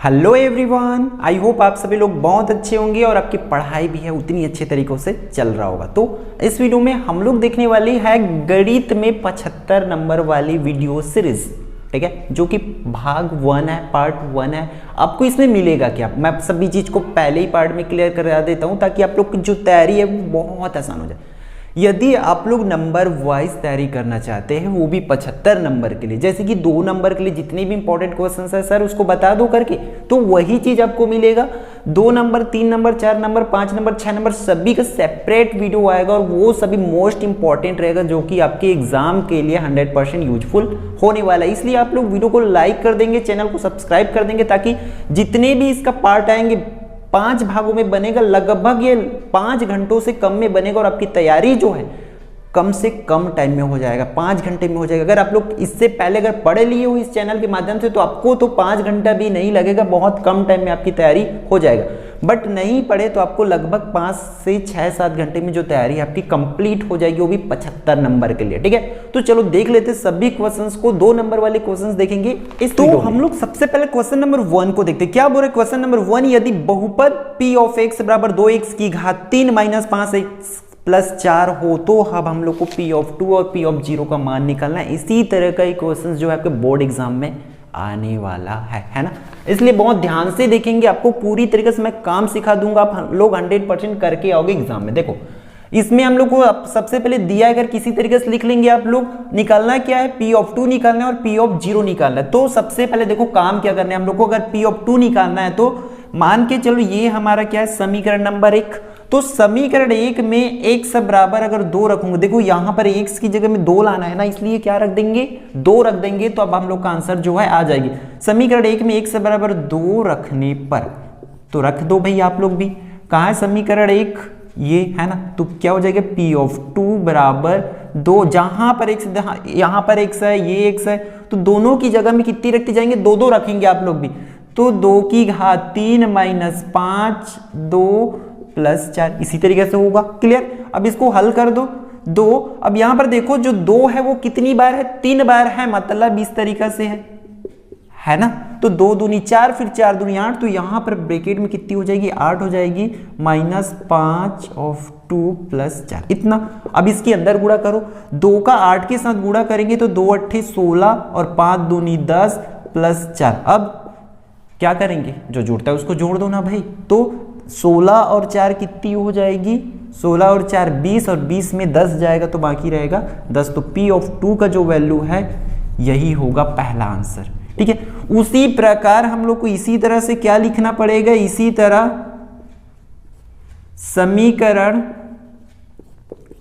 Hello everyone, I hope आप सभी लोग बहुत अच्छे होंगे और आपकी पढ़ाई भी है उतनी अच्छे तरीकों से चल रहा होगा। तो इस वीडियो में हम लोग देखने वाले हैं गणित में 75 नंबर वाली वीडियो सीरीज, ठीक है, जो कि भाग 1 है, पार्ट 1 है। आपको इसमें मिलेगा क्या, मैं सभी चीज को पहले ही पार्ट में क्लियर करा देता हूँ ताकि आप लोग की जो तैयारी है वो बहुत आसान हो जाए। यदि आप लोग नंबर वाइज तैयारी करना चाहते हैं, वो भी 75 नंबर के लिए, जैसे कि 2 नंबर के लिए जितने भी इंपॉर्टेंट क्वेश्चंस है सर उसको बता दो करके, तो वही चीज आपको मिलेगा। 2 number, 3 number, 4 number, 5 number, 6 number सभी का सेपरेट वीडियो आएगा और वो सभी मोस्ट इंपॉर्टेंट रहेगा, जो कि आपके एग्जाम के लिए 100% यूजफुल होने वाला है। इसलिए आप लोग वीडियो को लाइक कर देंगे, चैनल को सब्सक्राइब कर देंगे, ताकि जितने भी इसका पार्ट आएंगे 5 भागों में बनेगा, लगभग ये 5 घंटों से कम में बनेगा और आपकी तैयारी जो है कम से कम टाइम में हो जाएगा, 5 घंटे में हो जाएगा। अगर आप लोग इससे पहले अगर पढ़ लिए हो इस चैनल के माध्यम से तो आपको तो 5 घंटा भी नहीं लगेगा, बहुत कम टाइम में आपकी तैयारी हो जाएगा। बट नहीं पढ़े तो आपको लगभग 5 से 6-7 घंटे में जो तैयारी आपकी कंप्लीट हो जाएगी, वो भी 75 नंबर के लिए, ठीक है। तो चलो देख लेते सभी क्वेश्चंस को। 2 नंबर वाले क्वेश्चंस देखेंगे इस तो हम लोग सबसे पहले क्वेश्चन नंबर 1 को देखते हैं। क्या बोल रहे क्वेश्चन नंबर 1, यदि बहुपद p ऑफ x बराबर 2x की घात 3 माइनस 5x प्लस 4 हो तो अब हम लोग को p ऑफ 2 और p ऑफ 0 का मान निकालना है। इसी तरह का ही क्वेश्चन जो है आपके बोर्ड एग्जाम में आने वाला है ना। इसलिए बहुत ध्यान से देखेंगे, आपको पूरी तरीके से मैं काम सिखा दूंगा, आप लोग 100% करके आओगे एग्जाम में। देखो इसमें हम लोग को सबसे पहले दिया, अगर किसी तरीके से लिख लेंगे आप लोग, निकालना क्या है, p ऑफ 2 निकालना है और p ऑफ 0 निकालना है। तो सबसे पहले देखो काम क्या करना है हम लोग को, अगर p ऑफ 2 निकालना है तो मान के चलो ये हमारा क्या है, समीकरण नंबर 1। तो समीकरण 1 में x बराबर अगर 2 रखूंगा, देखो यहां पर x की जगह में 2 लाना है ना, इसलिए क्या रख देंगे, 2 रख देंगे, तो अब हम लोग का आंसर जो है आ जाएगी। समीकरण 1 में x बराबर 2 रखने पर तो रख दो भाई आप लोग भी। कहां है समीकरण 1, ये है ना, तो क्या हो जाएगा, p ऑफ 2 बराबर 2, जहां पर x, यहां पर x है, ये x है, तो दोनों की जगह में कितनी रखते जाएंगे, 2 रखेंगे आप लोग भी। तो 2 की घात 3 माइनस 5 2 प्लस 4, इसी तरीके से होगा। क्लियर। अब इसको हल कर दो। 2, अब यहां पर देखो जो 2 है वो कितनी बार है, 3 बार है, मतलब इस तरीके से है ना। तो 2 दूनी 4, फिर 4 दूनी 8, तो यहां पर ब्रैकेट में कितनी हो जाएगी, 8 हो जाएगी, माइनस 5 ऑफ 2 प्लस 4, इतना। अब इसके अंदर गुणा करो, 2 का 8 के साथ गुणा करेंगे तो 2 8 16 और 5 दूनी 10 प्लस 4। अब क्या करेंगे, जो जुड़ता है उसको जोड़ दो ना भाई। तो 16 और 4 कितनी हो जाएगी, 16 और 4 20, और 20 में 10 जाएगा तो बाकी रहेगा 10। तो p ऑफ 2 का जो वैल्यू है यही होगा पहला आंसर, ठीक है। उसी प्रकार हम लोग को इसी तरह से क्या लिखना पड़ेगा, इसी तरह समीकरण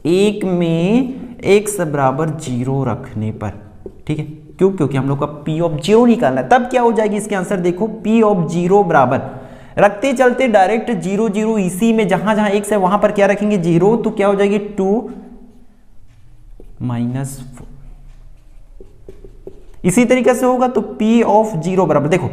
1 में x बराबर 0 रखने पर, ठीक है। क्यों, क्योंकि हम लोग का p ऑफ 0 निकालना है। तब क्या हो जाएगी इसके आंसर, देखो p ऑफ 0 बराबर, रखते चलते डायरेक्ट 0 0, इसी में जहां जहां x है वहां पर क्या रखेंगे, 0, तो क्या हो जाएगी 2 माइनस 4, इसी तरीके से होगा। तो p ऑफ 0 बराबर, देखो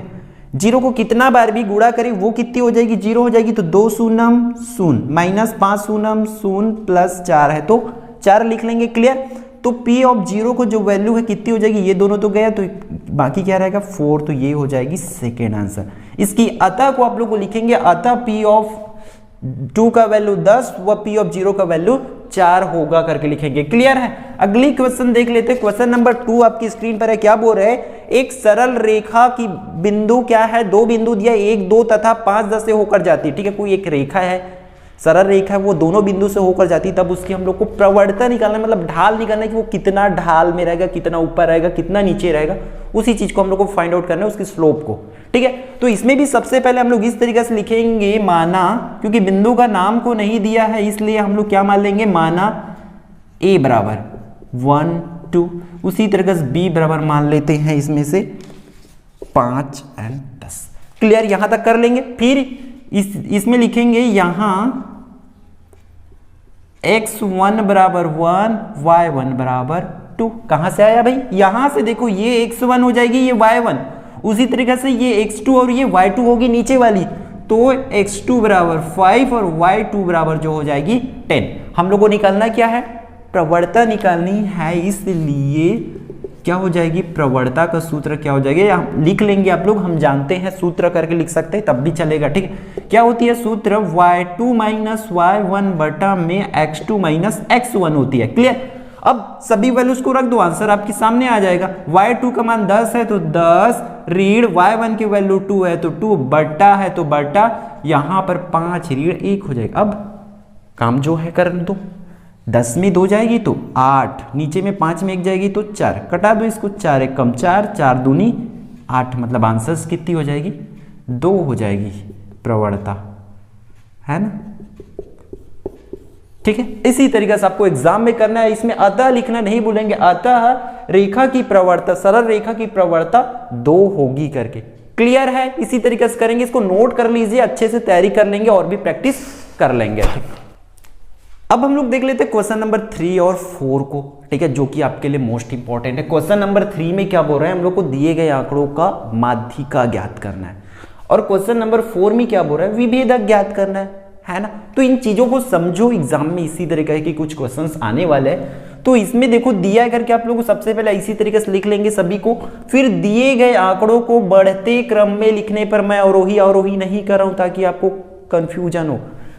0 को कितना बार भी गुणा करें वो कितनी हो जाएगी, 0 हो जाएगी। तो 2 शून्यम 0 माइनस 5 शून्यम 0 प्लस 4 है तो 4 लिख लेंगे। क्लियर। तो p ऑफ 0 को जो वैल्यू है कितनी हो जाएगी, ये दोनों तो गया, तो बाकी क्या रहेगा 4, तो ये हो जाएगी सेकेंड आंसर। इसकी अतः को आप लोग को लिखेंगे, अतः p ऑफ 2 का वैल्यू 10 व p ऑफ 0 का वैल्यू 4 होगा करके लिखेंगे। क्लियर है। अगली क्वेश्चन देख लेते हैं। क्वेश्चन नंबर 2 आपकी स्क्रीन पर है। क्या बोल रहे हैं, एक सरल रेखा की बिंदु क्या है, 2 बिंदु दिया, 1 2 तथा 5 10 से होकर जाती है, ठीक है। कोई एक रेखा है, सरल रेखा है, वो दोनों बिंदु से होकर जाती है, तब उसकी हम लोग को प्रवणता निकालना, मतलब ढाल निकालना है कि वो कितना ढाल में रहेगा, कितना ऊपर रहेगा, कितना नीचे रहेगा, उसी चीज को हम लोग को फाइंड आउट करना है, उसकी स्लोप को, ठीक है। तो इसमें भी सबसे पहले हम लोग इस तरीके से लिखेंगे, माना, क्योंकि बिंदु का नाम को नहीं दिया है इसलिए हम लोग क्या मान लेंगे, माना a बराबर 1 2, उसी तरीके से b बराबर मान लेते हैं इसमें से 5 और 10। क्लियर, यहां तक कर लेंगे। फिर इसमें लिखेंगे यहां x1 बराबर 1 y1 बराबर 2। कहां से आया भाई, यहां से देखो, ये x1 हो जाएगी, ये y1, उसी तरीके से ये x2 और ये y2 होगी नीचे वाली, तो x2 बराबर 5 और y2 बराबर जो हो जाएगी 10। हम लोग को निकालना क्या है, प्रवणता निकालनी है, इसलिए क्या हो जाएगी, प्रवणता का सूत्र क्या हो जाएगा, या लिख लेंगे आप लोग, हम जानते हैं सूत्र करके लिख सकते हैं तब भी चलेगा, ठीक है। क्या होती है सूत्र, y2 माइनस y1 बटा में x2 माइनस x1 होती है। क्लियर। अब सभी वैल्यूज को रख दो, आंसर आपके सामने आ जाएगा। y2 का मान 10 है तो 10 रीड, y1 की वैल्यू 2 है तो 2 बटा है तो बटा, यहां पर 5 रीड 1 हो जाएगा। अब काम जो है करने दो, 10 में 2 जाएगी तो 8, नीचे में 5 में 1 जाएगी तो 4, कटा दो इसको, 4 1 कम 4, 4 दूनी 8, मतलब आंसर कितनी हो जाएगी, 2 हो जाएगी प्रवणता, है ना। ठीक है, इसी तरीके से आपको एग्जाम में करना है। इसमें अतः लिखना नहीं भूलेंगे, अतः रेखा की प्रवणता, सरल रेखा की प्रवणता 2 होगी करके। क्लियर है, इसी तरीके से करेंगे, इसको नोट कर लीजिए, अच्छे से तैयारी कर लेंगे और भी प्रैक्टिस कर लेंगे। अब हम लोग देख लेते हैं क्वेश्चन नंबर 3 और 4 को, ठीक है, जो कि आपके लिए मोस्ट इंपॉर्टेंट है। क्वेश्चन नंबर 3 में क्या बोल रहे हैं, हम लोग को दिए गए आंकड़ों का माध्यिका ज्ञात करना है, और क्वेश्चन नंबर 4 में क्या बोल रहा है, विभेदक ज्ञात करना है ना। तो इन चीजों को समझो, एग्जाम में इसी तरीके के कुछ क्वेश्चंस आने वाले हैं। तो इसमें देखो दिया है करके आप लोग को सबसे पहले इसी तरीके से लिख लेंगे सभी को, फिर दिए गए आंकड़ों को बढ़ते क्रम में लिखने पर मैं अवरोही नहीं कर रहा हूं ताकि आपको कंफ्यूजन हो,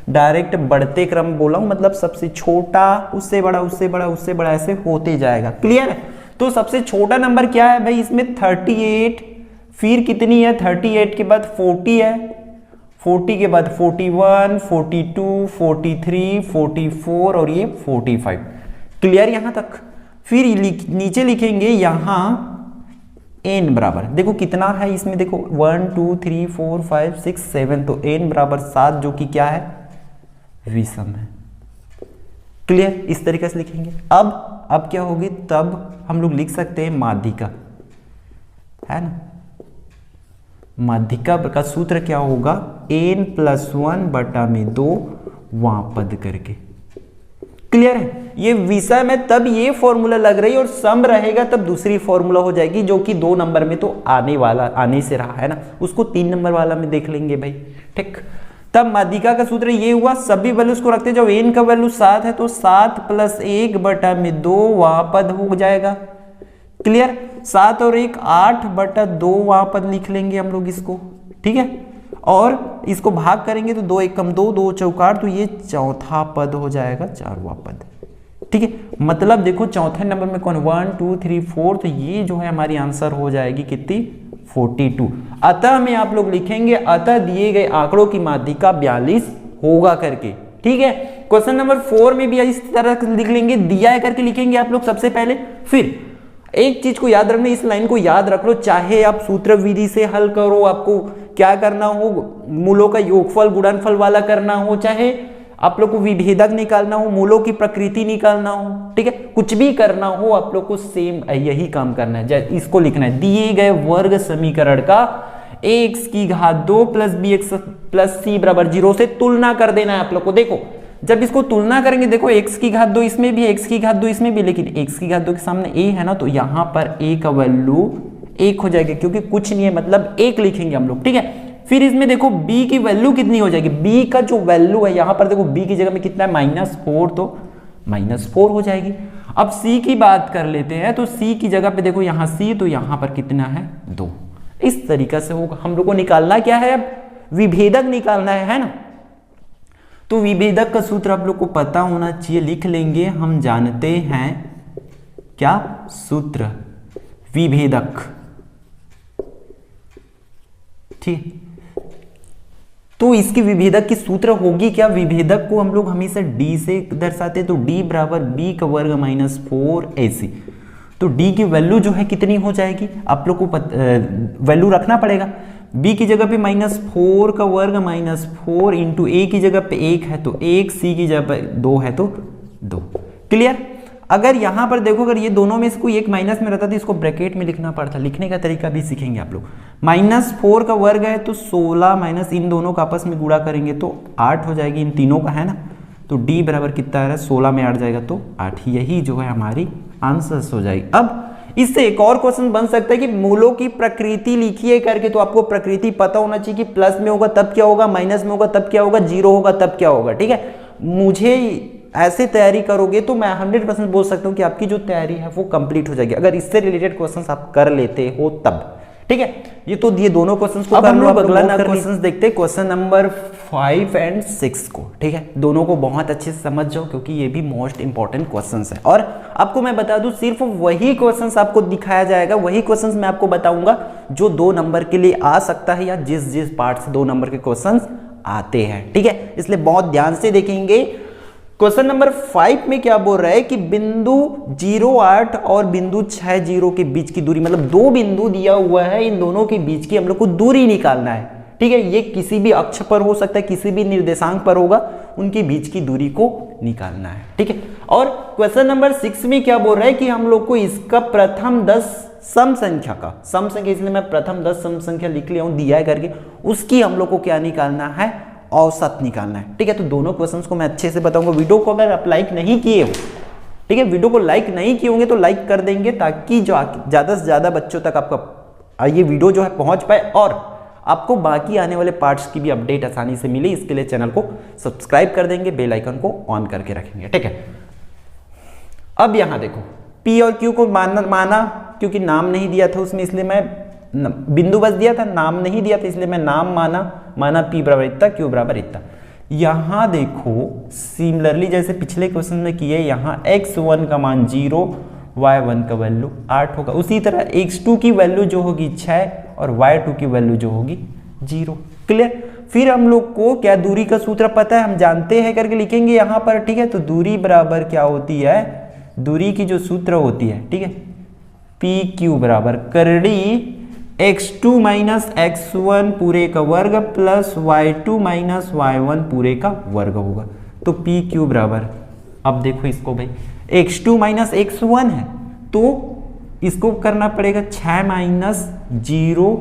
डायरेक्ट बढ़ते क्रम बोला हूं, मतलब सबसे छोटा उससे बड़ा उससे बड़ा उससे बड़ा ऐसे होते जाएगा। क्लियर है। तो सबसे छोटा नंबर क्या है भाई इसमें 38, फिर कितनी है 38 के बाद 40 है, 40 के बाद 41, 42, 43, 44 और ये 45। क्लियर यहां तक। फिर नीचे लिखेंगे यहां n बराबर, देखो कितना है इसमें, देखो 1 2 3 4 5 6 7, तो n बराबर 7 जो कि क्या है, विषम है। क्लियर, इस तरीके से लिखेंगे। अब क्या होगी, तब हम लोग लिख सकते हैं माध्यिका, है ना। माध्यिका का सूत्र क्या होगा, n+1 बटा में 2 वापद करके। क्लियर है। ये विषय में तब ये फॉर्मूला लग रही है और सम रहेगा तब दूसरी फॉर्मूला हो जाएगी, जो कि 2 नंबर में तो आने से रहा है ना, उसको 3 नंबर वाला में देख लेंगे भाई। ठीक, तब माध्यिका का सूत्र ये हुआ, सभी वैल्यूज को रखते, जब n का वैल्यू 7 है तो 7 + 1 बटा में 2 वहां पद हो जाएगा। क्लियर, 7 और 1 8 बटा 2 वहां पद लिख लेंगे हम लोग इसको, ठीक है। और इसको भाग करेंगे तो 2 1 कम 2, 2 चौकार, तो ये चौथा पद हो जाएगा, 4वां पद। ठीक है, मतलब देखो चौथे नंबर में कौन, 1 2 3 4, तो ये जो है हमारी आंसर हो जाएगी कितनी, 42। अतः में आप लोग लिखेंगे, अतः दिए गए आंकड़ों की माध्यिका 42 होगा करके। ठीक है, क्वेश्चन नंबर 4 में भी इस तरह लिख लेंगे, दिया है करके लिखेंगे आप लोग सबसे पहले। फिर एक चीज को याद रखना, इस लाइन को याद रख लो, चाहे आप सूत्र विधि से हल करो, आपको क्या करना हो, मूलों का योगफल गुणनफल वाला करना हो, चाहे आप लोग को विभेदक निकालना हो, मूलों की प्रकृति निकालना हो, ठीक है, कुछ भी करना हो आप लोग को सेम यही काम करना है। इसको लिखना है, दिए गए वर्ग समीकरण का x की घात 2 + bx + c बराबर 0 से तुलना कर देना है आप लोग को। देखो जब इसको तुलना करेंगे, देखो x की घात 2 इसमें भी, x की घात 2 इसमें भी, लेकिन x की घात 2 के सामने a है ना, तो यहां पर a का वैल्यू 1 हो जाएगा, क्योंकि कुछ नहीं है मतलब 1 लिखेंगे हम लोग। ठीक है, फिर इसमें देखो b की वैल्यू कितनी हो जाएगी, b का जो वैल्यू है यहां पर देखो b की जगह में कितना है, -4, तो -4 हो जाएगी। अब c की बात कर लेते हैं, तो c की जगह पे देखो यहां c, तो यहां पर कितना है, 2। इस तरीका से होगा। हम लोग को निकालना क्या है, अब विभेदक निकालना है ना। तो विभेदक का सूत्र आप लोग को पता होना चाहिए, लिख लेंगे, हम जानते हैं क्या सूत्र, विभेदक। ठीक, तो इसकी विभेदक की सूत्र होगी क्या, विभेदक को हम लोग हमेशा d से दर्शाते हैं, तो d बराबर b का वर्ग -4ac। तो d की वैल्यू जो है कितनी हो जाएगी, आप लोग को वैल्यू रखना पड़ेगा। b की जगह पे -4 का वर्ग -4 इंटू a की जगह पे 1 है तो 1, c की जगह पे 2 है तो 2। क्लियर। अगर यहां पर देखो, अगर ये दोनों में से कोई एक माइनस में रहता तो इसको ब्रैकेट में लिखना पड़ता, लिखने का तरीका भी सीखेंगे आप लोग। -4 का वर्ग है तो 16 माइनस इन दोनों का आपस में गुणा करेंगे तो 8 हो जाएगी, इन तीनों का, है ना। तो d बराबर कितना है, 16 में 8 जाएगा तो 8, यही जो है हमारी आंसर्स हो जाएगी। अब इससे एक और क्वेश्चन बन सकता है कि मूलों की प्रकृति लिखिए करके, तो आपको प्रकृति पता होना चाहिए कि प्लस में होगा तब क्या होगा, माइनस में होगा तब क्या होगा, 0 होगा तब क्या होगा। ठीक है, मुझे ऐसे तैयारी करोगे तो मैं 100% बोल सकता हूँ कि आपकी जो तैयारी है वो कंप्लीट हो जाएगी, अगर इससे रिलेटेड क्वेश्चंस आप कर लेते हो तब। ठीक है, ये दोनों क्वेश्चंस को कर लो। अब अगला क्वेश्चंस देखते हैं, क्वेश्चन नंबर 5 और 6 को। ठीक है, दोनों को बहुत अच्छे से समझ जाओ क्योंकि ये भी मोस्ट इंपॉर्टेंट क्वेश्चंस है। और आपको मैं बता दूं, सिर्फ वही क्वेश्चंस आपको दिखाया जाएगा, वही क्वेश्चंस मैं आपको बताऊंगा जो 2 नंबर के लिए आ सकता है या जिस पार्ट से 2 नंबर के क्वेश्चंस आते हैं। ठीक है, इसलिए बहुत ध्यान से देखेंगे। क्वेश्चन नंबर 5 में क्या बोल रहा है कि बिंदु 08 और बिंदु 60 के बीच की दूरी, मतलब 2 बिंदु दिया हुआ है, इन दोनों के बीच की हम लोग को दूरी निकालना है। ठीक है, ये किसी भी अक्ष पर हो सकता है, किसी भी निर्देशांक पर होगा, उनके बीच की दूरी को निकालना है। ठीक है, और क्वेश्चन नंबर 6 में क्या बोल रहा है कि हम लोग को इसका प्रथम 10 सम संख्या, इसलिए मैं प्रथम 10 सम संख्या लिख लिया हूं दिया है करके, उसकी हम लोग को क्या निकालना है, औसत निकालना है। ठीक है, तो दोनों क्वेश्चंस को मैं अच्छे से बताऊंगा। वीडियो को अगर आप लाइक नहीं किए हो, ठीक है, वीडियो को लाइक नहीं किए होंगे तो लाइक कर देंगे ताकि जो ज्यादा से ज्यादा बच्चों तक आपका ये वीडियो जो है पहुंच पाए और आपको बाकी आने वाले पार्ट्स की भी अपडेट आसानी से मिले। इसके लिए चैनल को सब्सक्राइब कर देंगे, बेल आइकन को ऑन करके रखेंगे। ठीक है, अब यहां देखो P और Q को माना क्योंकि नाम नहीं दिया था उसमें, इसलिए मैं बिंदु बस दिया था, नाम नहीं दिया था, इसलिए मैं नाम माना P बराबर इतना, Q बराबर इतना। यहां देखो सिमिलरली जैसे पिछले क्वेश्चन में किए, यहां x1 का मान 0, y1 का वैल्यू 8 होगा। उसी तरह x2 की वैल्यू जो होगी 6 और y2 की वैल्यू जो होगी 0। क्लियर? फिर हम लोग को क्या दूरी का सूत्र पता है, हम जानते हैं करके लिखेंगे यहां पर। ठीक है, तो दूरी बराबर क्या होती है, दूरी की जो सूत्र होती है, ठीक है, PQ बराबर करड़ी x2 माइनस x1 पूरे का वर्ग प्लस y2 माइनस y1 पूरे का वर्ग होगा। तो PQ बराबर, अब देखो इसको भाई, x2 माइनस x1 है तो इसको करना पड़ेगा 6 माइनस 0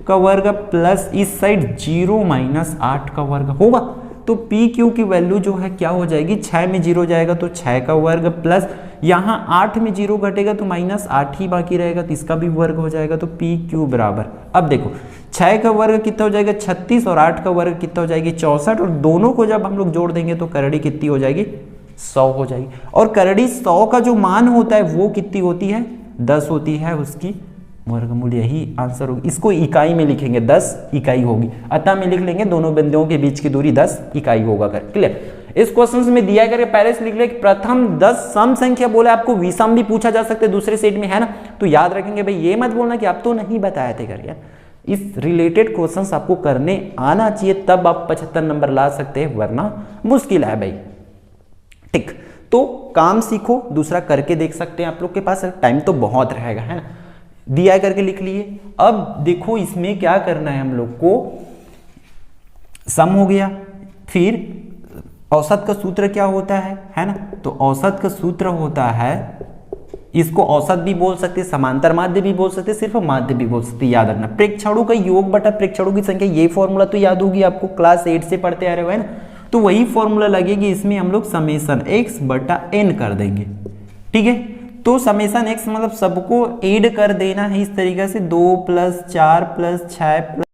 का वर्ग प्लस इस साइड 0 माइनस 8 का वर्ग होगा। तो PQ की वैल्यू जो है क्या हो जाएगी, 6 में 0 जाएगा तो 6 का वर्ग प्लस यहाँ 8 में 0 घटेगा तो माइनस 8 ही बाकी रहेगा, तो इसका भी वर्ग हो जाएगा। तो PQ बराबर, अब देखो 6 का वर्ग कितना हो जाएगा 36 और 8 का वर्ग कितना हो जाएगी 64, और दोनों को जब हम लोग जोड़ देंगे तो करड़ी कितनी हो जाएगी 100 हो जाएगी। और करड़ी 100 का जो मान होता है वो कितनी होती है 10 होती है, उसकी वर्गमूल, यही आंसर होगी। इसको इकाई में लिखेंगे, 10 इकाई होगी, अतः में लिख लेंगे दोनों बिंदुओं के बीच की दूरी 10 इकाई होगा कर। क्लियर? इस क्वेश्चन में दिया करके पहले से लिख ले प्रथम 10 सम संख्या बोला, आपको विषम भी पूछा जा सकता है दूसरे सेट में, है ना, तो याद रखेंगे भाई, ये मत बोलना कि आप तो नहीं बताए थे करके। इस रिलेटेड क्वेश्चंस आपको करने आना चाहिए, तब आप 75 नंबर ला सकते हैं, वरना मुश्किल है भाई। ठीक, तो काम सीखो, दूसरा करके देख सकते हैं, आप लोग के पास टाइम तो बहुत रहेगा, है ना, दिया करके लिख लिए। अब देखो इसमें क्या करना है हम लोग को, सम हो गया, फिर औसत का सूत्र क्या होता है ना, तो औसत का सूत्र होता है, इसको औसत भी बोल सकते, समांतर माध्य भी बोल सकते, सिर्फ माध्य भी बोल सकते। याद रखना प्रेक्षणों का योग बटा प्रेक्षणों की संख्या, ये फॉर्मूला तो याद होगी आपको, क्लास 8 से पढ़ते आ रहे हो, है ना, तो वही फॉर्मूला लगेगी इसमें, हम लोग समेसन x बटा n कर देंगे। ठीक है, तो समेसन x मतलब सबको ऐड कर देना है इस तरीके से, 2 + 4 + 6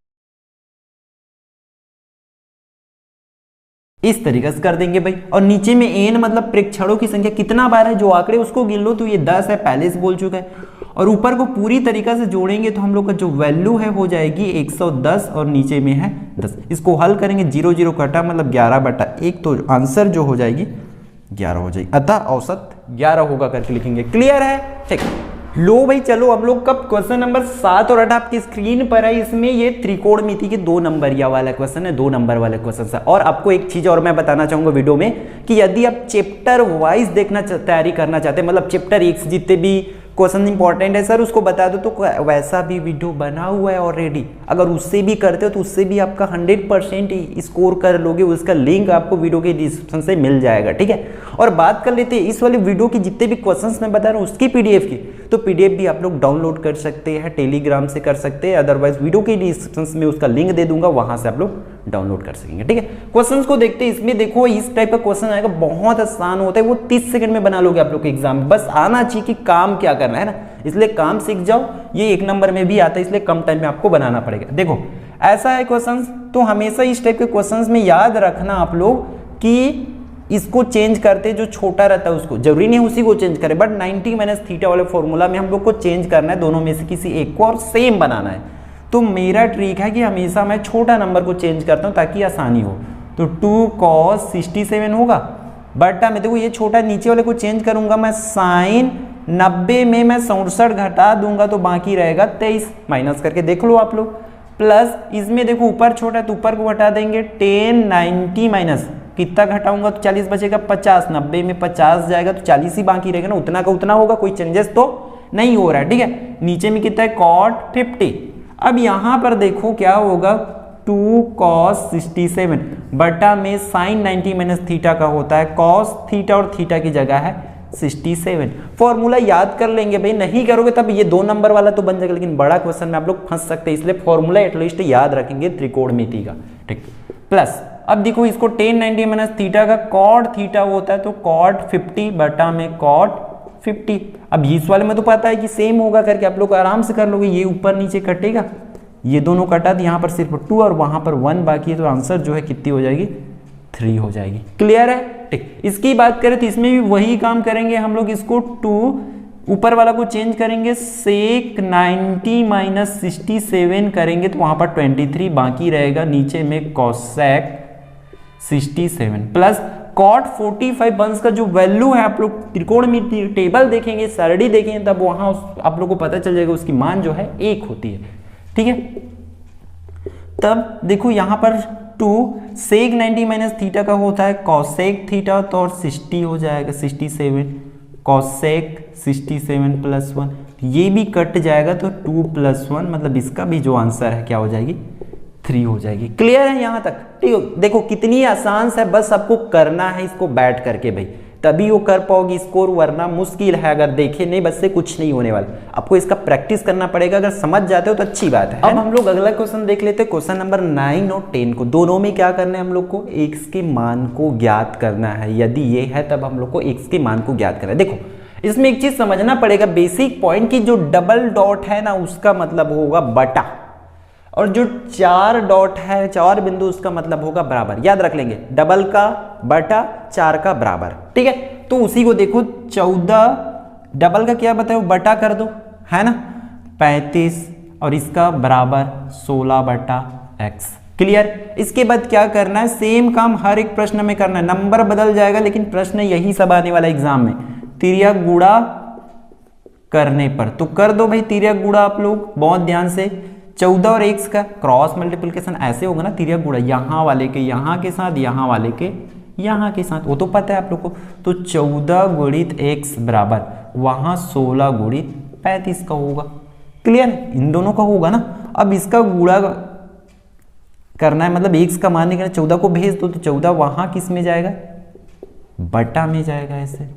इस तरीके से कर देंगे भाई। और नीचे में n मतलब प्रेक्षणों की संख्या कितना बार है, जो आंकड़े उसको गिन लो, तो ये 10 है, पहले से बोल चुका है। और ऊपर को पूरी तरीका से जोड़ेंगे तो हम लोग का जो वैल्यू है हो जाएगी 110 और नीचे में है 10। इसको हल करेंगे, 0 0 कटा मतलब 11/1, तो आंसर जो हो जाएगी 11 हो जाएगी, अतः औसत 11 होगा करके लिखेंगे। क्लियर है? ठीक, लो भाई चलो हम लोग कब क्वेश्चन नंबर 7 और 8 आपकी स्क्रीन पर है। इसमें ये त्रिकोणमिति के 2 नंबरिया वाला क्वेश्चन है, 2 नंबर वाले क्वेश्चन है। और आपको एक चीज और मैं बताना चाहूंगा वीडियो में कि यदि आप चैप्टर वाइज देखना तैयारी करना चाहते हैं, मतलब चैप्टर 1 से जितने भी क्वेश्चन इंपॉर्टेंट है सर उसको बता दो, तो वैसा भी वीडियो बना हुआ है ऑलरेडी, अगर उससे भी करते हो तो उससे भी आपका 100% स्कोर कर लोगे। उसका लिंक आपको वीडियो के डिस्क्रिप्शन से मिल जाएगा। ठीक है, और बात कर लेते हैं इस वाले वीडियो की जितने भी क्वेश्चंस मैं बता रहा हूँ उसकी PDF की, तो PDF भी आप लोग डाउनलोड कर सकते हैं, टेलीग्राम से कर सकते हैं, अदरवाइज वीडियो के डिस्क्रिप्शन में उसका लिंक दे दूंगा, वहां से आप लोग डाउनलोड कर सकेंगे। ठीक है, क्वेश्चंस को देखते हैं। इसमें देखो इस टाइप का क्वेश्चन आएगा, बहुत आसान होता है, वो 30 सेकंड में बना लोगे आप लोग के एग्जाम में, बस आना चाहिए कि काम क्या करना है ना, इसलिए काम सीख जाओ। ये 1 नंबर में भी आता है, इसलिए कम टाइम में आपको बनाना पड़ेगा। देखो ऐसा है क्वेश्चन, तो हमेशा इस टाइप के क्वेश्चन में याद रखना आप लोग कि इसको चेंज करते जो छोटा रहता है उसको, जरूरी नहीं उसी को चेंज करें, बट 90 माइनस थीटा वाले फॉर्मूला में हम लोग को चेंज करना है, दोनों में से किसी एक को और सेम बनाना है। तो मेरा ट्रिक है कि हमेशा मैं छोटा नंबर को चेंज करता हूँ ताकि आसानी हो। तो 2 cos 67 होगा, बटा में देखो ये छोटा नीचे वाले को चेंज करूंगा मैं, साइन 90 में मैं 67 घटा दूंगा तो बाकी रहेगा 23, माइनस करके देख लो आप लोग। प्लस इसमें देखो ऊपर छोटा है तो ऊपर को घटा देंगे, 10 90 माइनस कितना घटाऊंगा तो 40 बचेगा, 50 90 में 50 जाएगा तो 40 ही बाकी रहेगा ना, उतना का उतना होगा, कोई चेंजेस तो नहीं हो रहा है। ठीक है, नीचे में कितना है cot 50। अब यहां पर देखो क्या होगा, 2 cos 67 बटा में साइन 90 माइनस थीटा का होता है, cos थीटा और थीटा की जगह है 67। फॉर्मूला याद कर लेंगे भाई, नहीं करोगे तब ये 2 नंबर वाला तो बन जाएगा, लेकिन बड़ा क्वेश्चन में आप लोग फंस सकते हैं, इसलिए फॉर्मूला एटलीस्ट याद रखेंगे त्रिकोणमिति का। ठीक, प्लस अब देखो इसको 10 90 माइनस थीटा का cot थीटा होता है तो cot 50 बटा में cot 50। अब इस वाले में तो पता है कि सेम होगा करके आप लोग आराम से कर लोगे, ये ऊपर नीचे कटेगा, ये दोनों कटा तो यहाँ पर सिर्फ 2 और वहां पर 1 बाकी है, तो आंसर जो है कितनी हो जाएगी, 3 हो जाएगी। क्लियर है? ठीक, इसकी बात करें तो इसमें भी वही काम करेंगे हम लोग, इसको 2 ऊपर वाला को चेंज करेंगे, sec 90 माइनस 67 करेंगे तो वहां पर 23 बाकी रहेगा, नीचे में cosec 67 प्लस cot 45 अंश का जो वैल्यू है, आप लोग त्रिकोणमिति टेबल देखेंगे, सरडी देखेंगे, तब वहां आप लोग को पता चल जाएगा उसकी मान जो है 1 होती है। ठीक है, तब देखो यहां पर 2 sec 90 माइनस थीटा का होता है cosec थीटा तो और 60 हो जाएगा 67, cosec 67 प्लस 1, ये भी कट जाएगा तो 2 प्लस 1, मतलब इसका भी जो आंसर है क्या हो जाएगी, 3 हो जाएगी। क्लियर है यहां तक? ठीक है, देखो कितनी आसान है, बस आपको करना है इसको बैठ करके भाई, तभी वो कर पाओगी स्कोर, वरना मुश्किल है, अगर देखे नहीं बस से कुछ नहीं होने वाला, आपको इसका प्रैक्टिस करना पड़ेगा, अगर समझ जाते हो तो अच्छी बात है। अब हम लोग अगला क्वेश्चन देख लेते हैं, क्वेश्चन नंबर 9 और 10 को, दोनों में क्या करना है हम लोग को, x के मान को ज्ञात करना है, यदि ये है तब हम लोग को x के मान को ज्ञात करना है। देखो इसमें एक चीज समझना पड़ेगा बेसिक पॉइंट की, जो डबल डॉट है ना उसका मतलब होगा बटा, और जो 4 डॉट है 4 बिंदु उसका मतलब होगा बराबर, याद रख लेंगे, डबल का बटा 4 का बराबर। ठीक है, तो उसी को देखो 14 डबल का क्या बताओ, बटा कर दो, है ना 35, और इसका बराबर 16 बटा x। क्लियर? इसके बाद क्या करना है, सेम काम हर एक प्रश्न में करना है, नंबर बदल जाएगा लेकिन प्रश्न यही सब आने वाला एग्जाम में, तिर्यक गुणा करने पर, तो कर दो भाई तिर्यक गुणा आप लोग बहुत ध्यान से, 14 और x का क्रॉस मल्टीप्लिकेशन ऐसे होगा ना, तिर्यक गुणा यहाँ वाले के यहाँ के साथ, यहाँ वाले के यहाँ के साथ, वो तो पता है आप लोग को, तो 14 गुणित x बराबर वहां 16 गुणित 35 का होगा। क्लियर? इन दोनों का होगा ना। अब इसका गुणा करना है, मतलब x का मान निकालना, 14 को भेज दो तो 14 वहां किस में जाएगा, बटा में जाएगा, ऐसे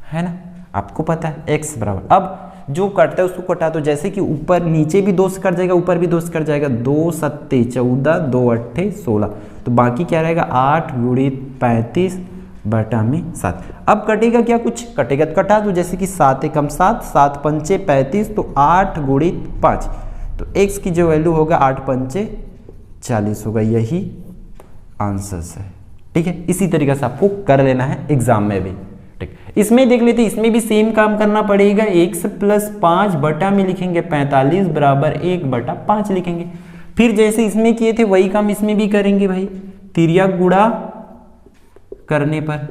है ना, आपको पता है x बराबर, अब जो कटता है उसको कटा दो, जैसे कि ऊपर नीचे भी 2 से कट जाएगा, ऊपर भी 2 से कट जाएगा, 2 सत्ते 14, 2 अट्ठे 16, तो बाकी क्या रहेगा 8 गुणित 35 बटा में 7। अब कटेगा क्या, कुछ कटेगा तो कटा दो, जैसे कि 7 एकम 7, 7 पंचे 35, तो 8 गुणित 5, तो x की जो वैल्यू होगा 8 पंचे 40 होगा, यही आंसर है। ठीक है, इसी तरीके से आपको कर लेना है एग्जाम में भी। इसमें देख लेते, इसमें भी सेम काम करना पड़ेगा, x प्लस 5 बटा में लिखेंगे 45 बराबर 1 बटा 5 लिखेंगे, फिर जैसे इसमें किए थे वही काम इसमें भी करेंगे भाई, तिर्यक गुणा करने पर।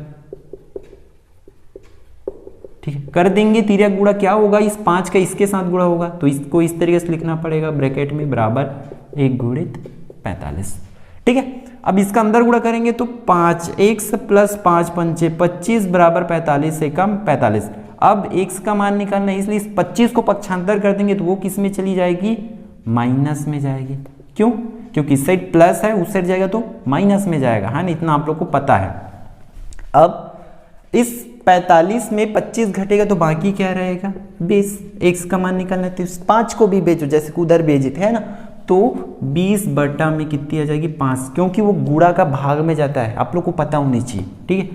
ठीक है, कर देंगे तिर्यक गुणा, क्या होगा, इस 5 का इसके साथ गुणा होगा, तो इसको इस तरीके से लिखना पड़ेगा ब्रैकेट में, बराबर 1 गुणित 45। ठीक है, अब इसका अंदर गुणा करेंगे तो 5x प्लस 5 पंचे 25 बराबर 45 से कम 45। अब x का मान निकालना है, इसलिए इस 25 को पक्षांतर कर देंगे तो वो किस में चली जाएगी, माइनस में जाएगी। क्यों? क्योंकि इस साइड प्लस है, उस साइड जाएगा तो माइनस में जाएगा, है ना, इतना आप लोग को पता है। अब इस 45 में 25 घटेगा तो बाकी क्या रहेगा, 20। x का मान निकालना है तो इस 5 को भी भेजो, जैसे कि उधर भेजे थे, है ना, तो 20 बटा में कितनी आ जाएगी, 5, क्योंकि वो गुणा का भाग में जाता है, आप लोग को पता होनी चाहिए। ठीक है,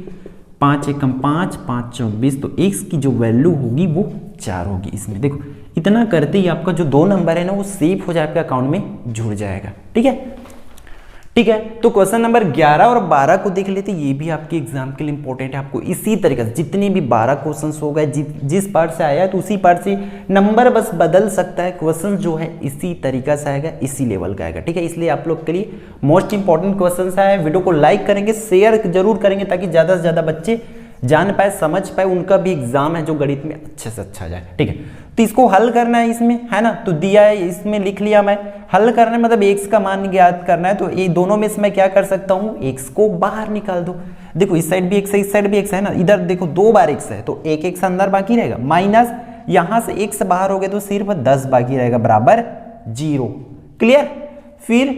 5 एकम 5, 5 चौक 20, तो x की जो वैल्यू होगी वो 4 होगी। इसमें देखो इतना करते ही आपका जो 2 नंबर है ना वो सेव हो जाए, आपके अकाउंट में जुड़ जाएगा। ठीक है, ठीक है। तो क्वेश्चन नंबर 11 और 12 को देख लेते, ये भी आपके एग्जाम के लिए इंपॉर्टेंट है। आपको इसी तरीके से जितने भी 12 क्वेश्चंस हो गए, जिस पार्ट से आया है तो उसी पार्ट से नंबर बस बदल सकता है, क्वेश्चन जो है इसी तरीका से आएगा, इसी लेवल का आएगा। ठीक है, इसलिए आप लोग के लिए मोस्ट इंपॉर्टेंट क्वेश्चन है। वीडियो को लाइक करेंगे, शेयर जरूर करेंगे ताकि ज्यादा से ज्यादा बच्चे जान पाए, समझ पाए, उनका भी एग्जाम है जो गणित में अच्छे से अच्छा जाए। ठीक है, तो इसको हल करना है इसमें, है ना, तो दिया है इसमें लिख लिया मैं। हल करना है मतलब x का मान ज्ञात करना है, तो ये दोनों में से मैं क्या कर सकता हूँ, x को बाहर निकाल दो। देखो इस साइड भी x है, इस साइड भी x है ना, इधर देखो 2 बार x है तो एक x अंदर बाकी रहेगा, माइनस यहां से x बाहर हो गए तो सिर्फ 10 बाकी रहेगा, बराबर 0। क्लियर। फिर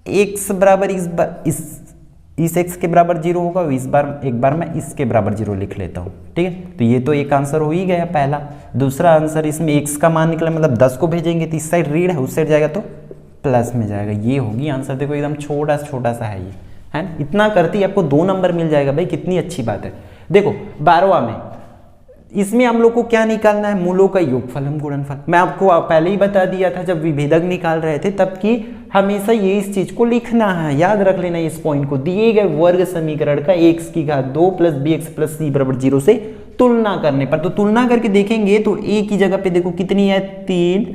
x बराबर इस x के बराबर 0 होगा, इस बार एक बार मैं इसके बराबर 0 लिख लेता हूँ। ठीक है, तो ये तो एक आंसर हो ही गया पहला। दूसरा आंसर इसमें x का मान निकला, मतलब 10 को भेजेंगे तो इस साइड ऋण है, उस साइड जाएगा तो प्लस में जाएगा। ये होगी आंसर। देखो एकदम छोटा सा है ये, है ना, इतना करते ही आपको 2 नंबर मिल जाएगा भाई, कितनी अच्छी बात है। देखो 12वां में इसमें हम लोग को क्या निकालना है, मूलों का योगफल हम गुणनफल। मैं आपको पहले ही बता दिया था जब विभेदक निकाल रहे थे तब कि हमेशा ये इस चीज को लिखना है, याद रख लेना इस पॉइंट को। दिए गए वर्ग समीकरण का x की घात 2 प्लस bx प्लस c बराबर 0 से तुलना करने पर, तो तुलना करके देखेंगे तो a की जगह पे देखो कितनी है 3,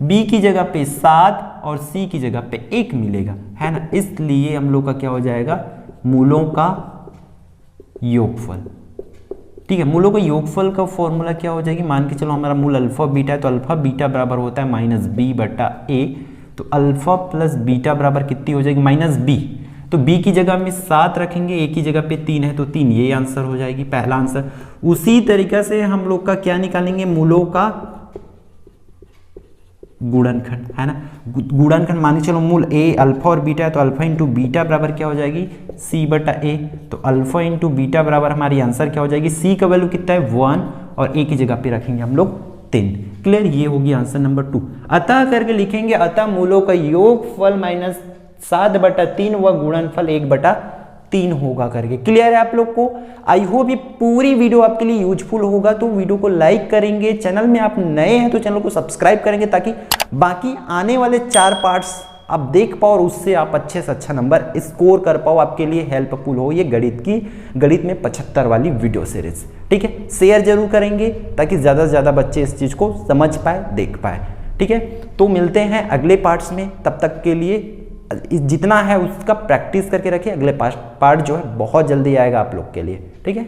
b की जगह पे 7 और c की जगह पे 1 मिलेगा, है ना। इसलिए हम लोग का क्या हो जाएगा, मूलों का योगफल। ठीक है, मूलों का योगफल का फॉर्मूला क्या हो जाएगी, मान के चलो हमारा मूल अल्फा बीटा है, तो अल्फा बीटा बराबर होता है माइनस बी बटा ए, तो अल्फा प्लस बीटा बराबर कितनी हो जाएगी, माइनस बी। तो b की जगह में 7 रखेंगे, a की जगह पे 3 है तो 3, ये आंसर हो जाएगी पहला आंसर। उसी तरीके से हम लोग का क्या निकालेंगे, मूलों का गुणनखंड, है ना। गुणनखंड मान के चलो मूल a अल्फा और बीटा है, तो अल्फा इंटू बीटा बराबर क्या हो जाएगी, c बटा a। तो अल्फा इंटू बीटा बराबर हमारी आंसर क्या हो जाएगी, c का वैल्यू कितना है 1 और a की जगह पे रखेंगे हम लोग 3। क्लियर, ये होगी आंसर नंबर 2। अतः करके लिखेंगे, अतः मूलों का योगफल माइनस 7/3 व गुणनफल 1/3 होगा करके। क्लियर है आप लोग को। आई होप ये पूरी वीडियो आपके लिए यूजफुल होगा, तो वीडियो को लाइक करेंगे, चैनल में आप नए हैं तो चैनल को सब्सक्राइब करेंगे ताकि बाकी आने वाले 4 पार्ट्स आप देख पाओ और उससे आप अच्छे से अच्छा नंबर स्कोर कर पाओ, आपके लिए हेल्पफुल हो ये गणित में 75 वाली वीडियो सीरीज। ठीक है, शेयर जरूर करेंगे ताकि ज़्यादा से ज़्यादा बच्चे इस चीज़ को समझ पाए, देख पाए। ठीक है, तो मिलते हैं अगले पार्ट्स में, तब तक के लिए जितना है उसका प्रैक्टिस करके रखिए। अगले पार्ट जो है बहुत जल्दी आएगा आप लोग के लिए। ठीक है।